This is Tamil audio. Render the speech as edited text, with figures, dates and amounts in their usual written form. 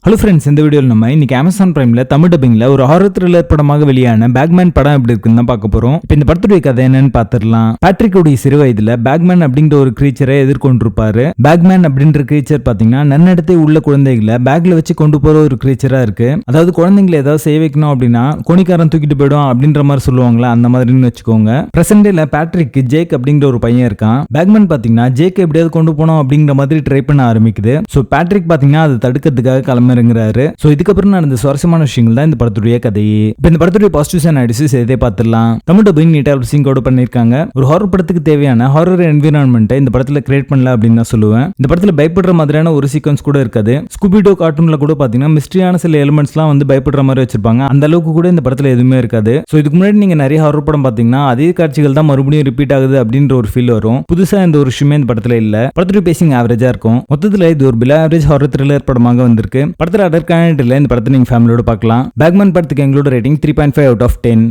ஹலோ ஃப்ரெண்ட்ஸ், இந்த வீடியோவில் நம்ம இன்னைக்கு அமேசான் பிரைம்ல தமிழ் டப்பிங்ல ஒரு ஹாரர் த்ரில்லர் படமாக வெளியான பேக்மேன் படம் எப்படி இருக்குன்னு தான் பார்க்க போறோம். இப்போ இந்த படத்துடைய கதை என்னன்னு பார்த்துடலாம். பேட்ரிக்குடைய சிறு வயதுல பேக்மேன் அப்படிங்கிற ஒரு கிரீச்சரை எதிர்கொண்டிருப்பாரு. பேக்மேன் அப்படின்ற கிரீச்சர் பாத்தீங்கன்னா நன்னடத்தை உள்ள குழந்தைகளை பேக்ல வச்சு கொண்டு போற ஒரு கிரீச்சரா இருக்கு. அதாவது குழந்தைங்களை ஏதாவது செய்ய வைக்கணும் அப்படின்னா கொனிக்காரன் தூக்கிட்டு போயிடும் அப்படின்ற மாதிரி சொல்லுவாங்களா, அந்த மாதிரின்னு வச்சுக்கோங்க. பிரசன்டேல பேட்ரிக் ஜேக் அப்படிங்கிற ஒரு பையன் இருக்கான். பேக்மேன் பாத்தீங்கன்னா ஜேக் எப்படியாவது கொண்டு போனோம் அப்படிங்கிற மாதிரி ட்ரை பண்ண ஆரம்பிக்குது. ஸோ பேட்ரிக் பாத்தீங்கன்னா அதை தடுக்கிறதுக்காக கிளம்புறாரு. சோ இதுக்கப்புறம் நடந்த சுவாரஸ்யமான விஷயங்கள் தான் இந்த படத்துடைய கதையே. இப்போ இந்த படத்துடைய பாசிட்டிவ்ஸ் அண்ட் நெகட்டிவ்ஸ் எதை பார்த்துடலாம். தமிழ் டப்பிங் நீட்டா சிங்கோட பண்ணிருக்காங்க. ஒரு ஹாரர் படத்துக்கு தேவையான ஹாரர் என்விரான்மெண்ட்டை இந்த படத்துல கிரியேட் பண்ணல அப்படின்னு தான் சொல்லுவேன். இந்த படத்துல பயப்படுற மாதிரியான ஒரு சீக்வன்ஸ் கூட இருக்காது. ஸ்கூபிடோ கார்ட்டூன்ல கூட பாத்தீங்கன்னா மிஸ்டரியான சில எலிமெண்ட்ஸ்லாம் வந்து பயப்படுற மாதிரி வச்சிருப்பாங்க. அந்த அளவுக்கு கூட இந்த படத்துல எதுவுமே இருக்காது. சோ இதுக்கு முன்னாடி நீங்க நிறைய ஹாரர் படம் பாத்தீங்கன்னா அதே காட்சிகள் தான் மறுபடியும் ரிப்பீட் ஆகுது அப்படின்ற ஒரு ஃபீல் வரும். புதுசா இந்த ஒரு விஷயமே இந்த படத்துல இல்ல. படத்துடைய பேசிங் ஆவரேஜா இருக்கும். மொத்தத்துல இது ஒரு பிலோ ஆவரேஜ் ஹாரர் த்ரில்லர் படமாக வந்திருக்கு. படத்துல அதற்கான இந்த படத்தை நீங்க ஃபேமிலியோட பார்க்கலாம். பேக்மேன் படத்துக்கு எங்களோட ரேட்டிங் 3.5 out of 10.